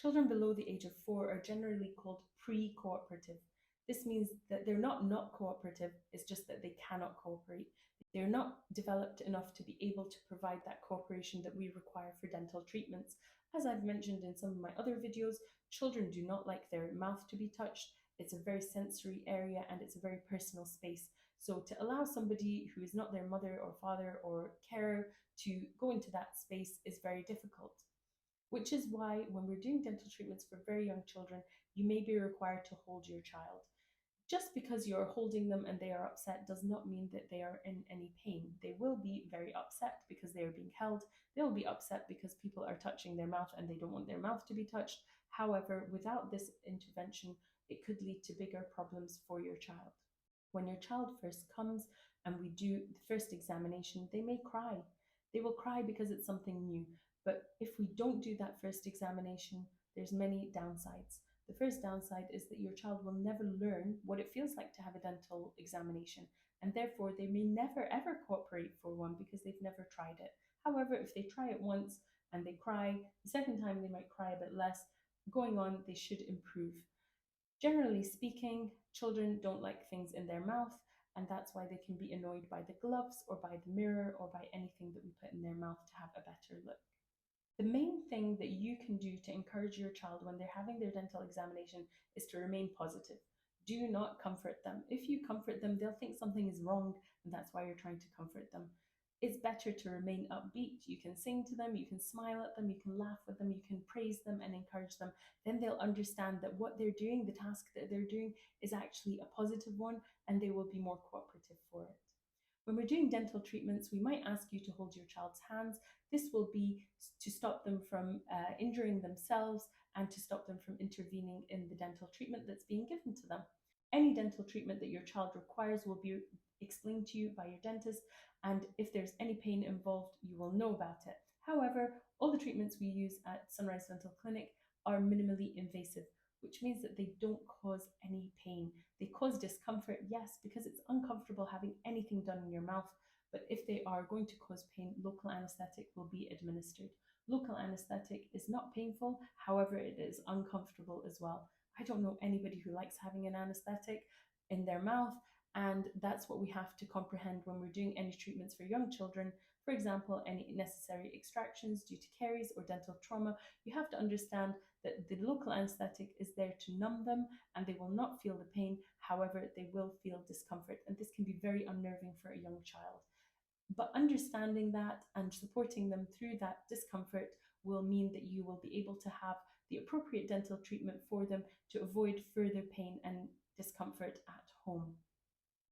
Children below the age of 4 are generally called pre-cooperative. This means that they're not cooperative, it's just that they cannot cooperate. They're not developed enough to be able to provide that cooperation that we require for dental treatments. As I've mentioned in some of my other videos, children do not like their mouth to be touched. It's a very sensory area and it's a very personal space. So to allow somebody who is not their mother or father or carer to go into that space is very difficult. Which is why when we're doing dental treatments for very young children, you may be required to hold your child. Just because you're holding them and they are upset does not mean that they are in any pain. They will be very upset because they are being held. They'll be upset because people are touching their mouth and they don't want their mouth to be touched. However, without this intervention, it could lead to bigger problems for your child. When your child first comes and we do the first examination, they may cry. They will cry because it's something new. But if we don't do that first examination, there's many downsides. The first downside is that your child will never learn what it feels like to have a dental examination, and therefore they may never ever cooperate for one because they've never tried it. However, if they try it once and they cry, the second time they might cry a bit less. Going on, they should improve. Generally speaking, children don't like things in their mouth, and that's why they can be annoyed by the gloves or by the mirror or by anything that we put in their mouth to have a better look. The main thing that you can do to encourage your child when they're having their dental examination is to remain positive. Do not comfort them. If you comfort them, they'll think something is wrong, and that's why you're trying to comfort them. It's better to remain upbeat. You can sing to them, you can smile at them, you can laugh with them, you can praise them and encourage them. Then they'll understand that what they're doing, the task that they're doing, is actually a positive one, and they will be more cooperative for it. When we're doing dental treatments, we might ask you to hold your child's hands. This will be to stop them from injuring themselves and to stop them from intervening in the dental treatment that's being given to them. Any dental treatment that your child requires will be explained to you by your dentist, and if there's any pain involved, you will know about it. However, all the treatments we use at Sunrise Dental Clinic are minimally invasive, which means that they don't cause any pain. They cause discomfort, yes, because it's uncomfortable having anything done in your mouth, but if they are going to cause pain, local anesthetic will be administered. Local anesthetic is not painful, however, it is uncomfortable as well. I don't know anybody who likes having an anesthetic in their mouth, and that's what we have to comprehend when we're doing any treatments for young children. For example, any necessary extractions due to caries or dental trauma, you have to understand that the local anesthetic is there to numb them and they will not feel the pain. However, they will feel discomfort, and this can be very unnerving for a young child. But understanding that and supporting them through that discomfort will mean that you will be able to have the appropriate dental treatment for them to avoid further pain and discomfort at home.